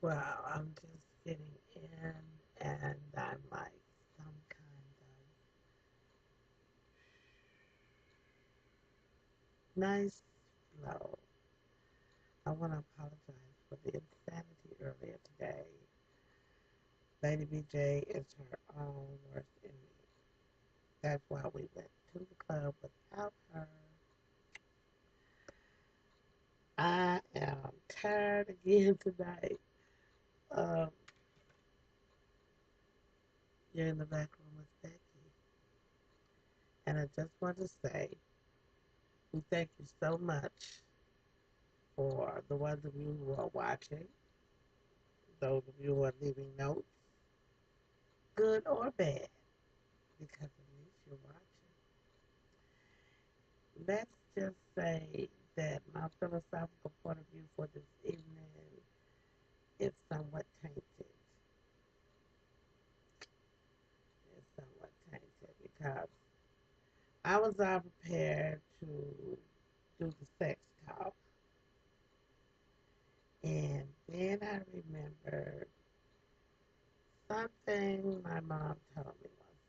Well, I'm just getting in and I'm like some kind of nice flow. I want to apologize for the insanity earlier today. Lady BJ is her own worst enemy. That's why we went to the club without her. I am tired again tonight. Um, you're in the back room with Becky. And I just want to say we thank you so much for the ones of you who are watching, those of you who are leaving notes, good or bad, because at least you're watching. Let's just say that my philosophical point of view for this evening is somewhat tainted. It's somewhat tainted because I was all prepared to do the sex talk, and then I remembered something my mom told me once.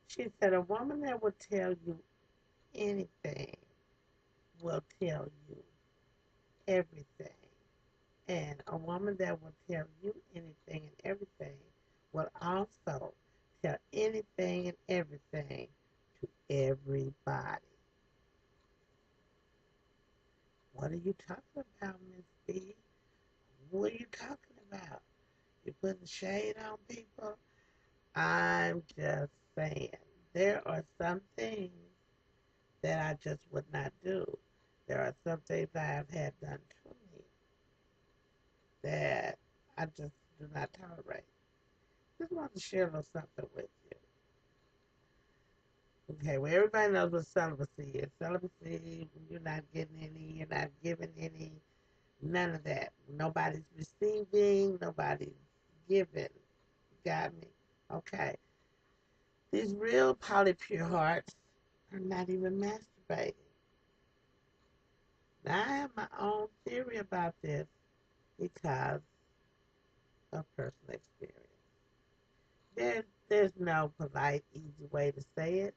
She said a woman that will tell you anything will tell you everything. And a woman that will tell you anything and everything will also tell anything and everything to everybody. What are you talking about, Miss B? What are you talking about? You putting shade on people? I'm just saying. There are some things that I just would not do. There are some things I have had done to me that I just do not tolerate. Just want to share a little something with you. Okay, well, everybody knows what celibacy is. Celibacy, you're not getting any, you're not giving any, none of that. Nobody's receiving, nobody's giving. Got me? Okay. These real polypure hearts are not even masturbating. Now, I have my own theory about this because of personal experience. There's no polite, easy way to say it.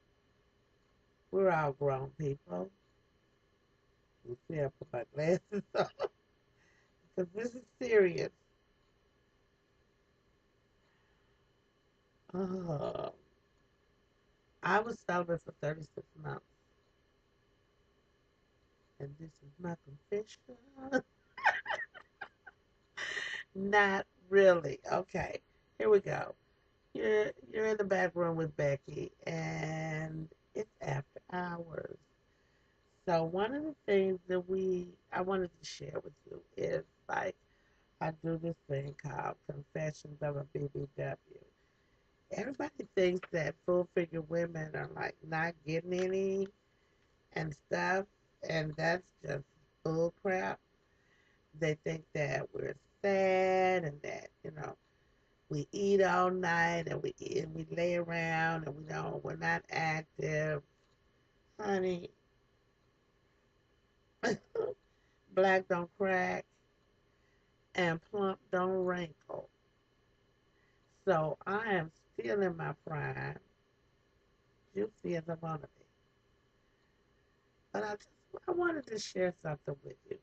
We're all grown people. You see, I put my glasses on because this is serious. Uh, I was celibate for 36 months, and this is my confession. Not really. Okay, here we go. You're in the back room with Becky, and it's after hours. So one of the things that I wanted to share with you is like I do this thing called Confessions of a BBW. Everybody thinks that full figure women are like not getting any and stuff, and that's just bull crap. They think that we're sad and that we eat all night and we lay around and we're not active, honey. Black don't crack and plump don't wrinkle. So I am still in my prime, juicy as I want to be. But I wanted to share something with you.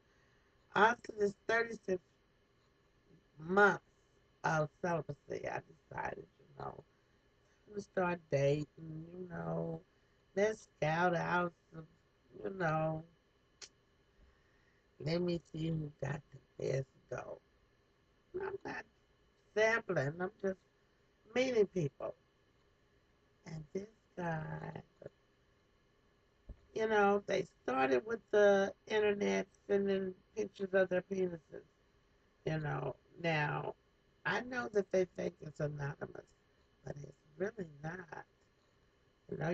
After this 36 months of celibacy, I decided, to start dating, let's scout out some, you know, let me see who got the best dough. I'm not sampling, I'm just meeting people. And this guy, they started with the internet sending pictures of their penises. Now I know that they think it's anonymous, but it's really not.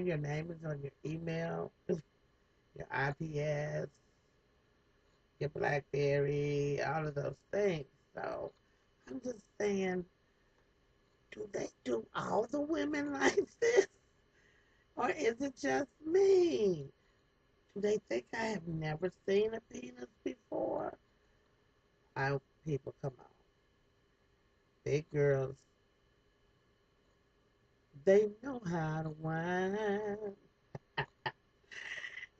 Your name is on your email, your IPS, your BlackBerry, all of those things. So I'm just saying, do they do all the women like this? Or is it just me? Do they think I have never seen a penis before? I People, come on. Big girls, they know how to whine.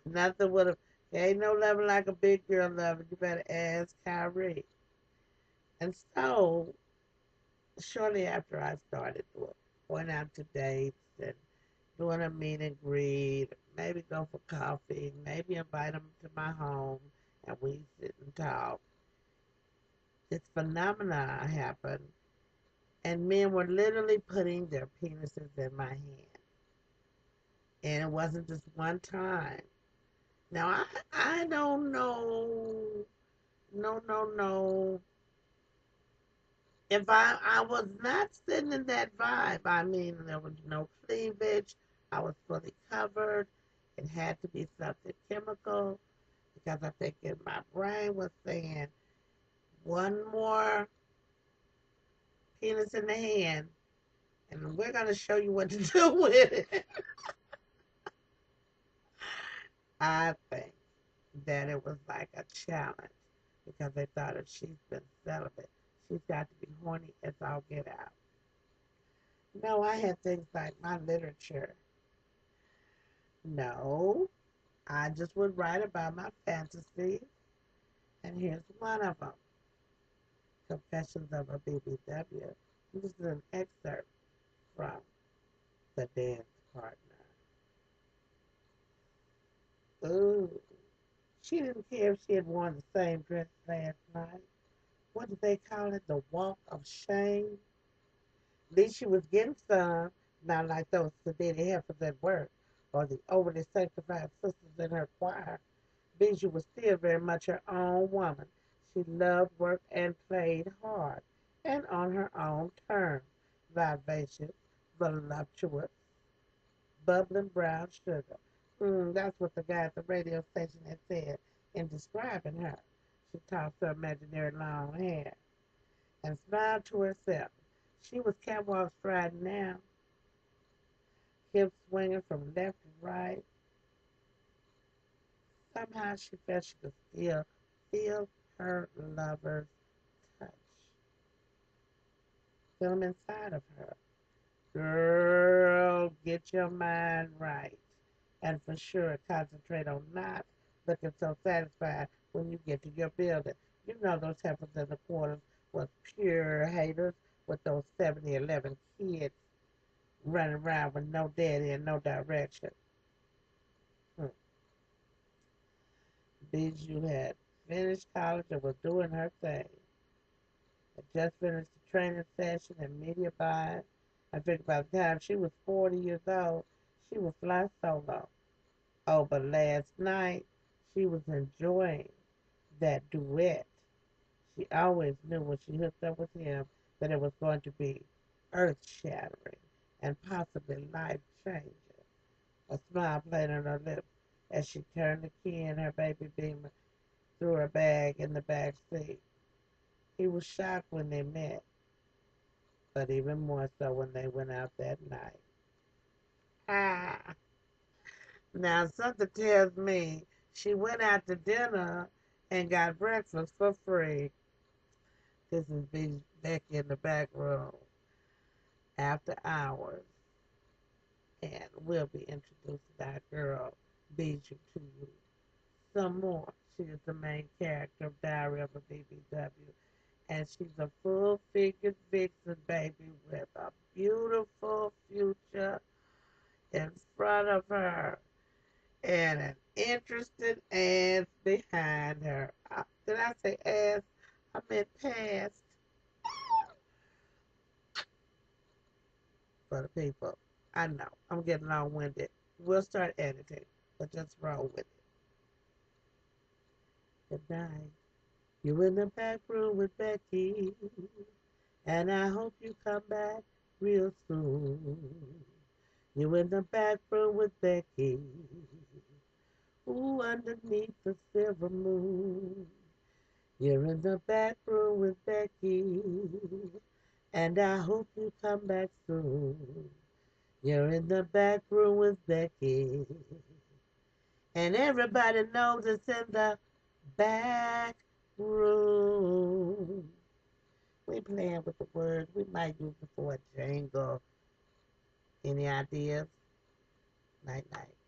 Nothing would have, there ain't no loving like a big girl loving. You better ask Kyrie. And so, shortly after I started going out to dates and doing a meet and greet, maybe go for coffee, maybe invite them to my home and we sit and talk. This phenomena happened, and men were literally putting their penises in my hand. And it wasn't just one time. Now, I don't know, no. If I was not sitting in that vibe, I mean, there was no cleavage, I was fully covered. It had to be something chemical because I think in my brain was saying, one more penis in the hand, and we're going to show you what to do with it. I think that it was like a challenge because they thought if she's been celibate, she's got to be horny as all get out. No, I had things like my literature. No, I just would write about my fantasies, and here's one of them: Confessions of a BBW. This is an excerpt from the dance partner. Ooh, she didn't care if she had worn the same dress last night. What did they call it? The walk of shame? At least she was getting some, not like those sedated heifers at work or the overly sanctified sisters in her choir. Bijou was still very much her own woman. She loved work and played hard, and on her own terms. Vivacious, voluptuous, bubbling brown sugar. That's what the guy at the radio station had said in describing her. She tossed her imaginary long hair and smiled to herself. She was catwalk striding now, hips swinging from left to right. Somehow she felt she could still feel her lover's touch, feel him inside of her. Girl, get your mind right. And for sure, concentrate on not looking so satisfied when you get to your building. You know those heifers in the quarters was pure haters with those 70-11 kids running around with no daddy and no direction. Hmm. Bijou had finished college and was doing her thing. Had just finished the training session and media buy. I think by the time she was 40 years old, she would fly solo. Oh, but last night, she was enjoying that duet. She always knew when she hooked up with him that it was going to be earth shattering and possibly life changing. A smile played on her lips as she turned the key in her baby beamer through her bag in the back seat. He was shocked when they met, but even more so when they went out that night. Ah! Now, something tells me she went out to dinner and got breakfast for free. This is Becky in the back room after hours, and we'll be introducing our girl Bijou to you some more. She is the main character of Diary of a BBW, and she's a full-figured vixen baby with a beautiful future in front of her and an interesting ass behind her. Did I say ass? I meant past for the people. I know, I'm getting long winded. We'll start editing, but just roll with it. Good night. You in the back room with Becky, and I hope you come back real soon. You in the back room with Becky, ooh, underneath the silver moon. You're in the back room with Becky, and I hope you come back soon. You're in the back room with Becky, and everybody knows it's in the back room. We playing with the words. We might use it for a jingle. Any ideas? Night night.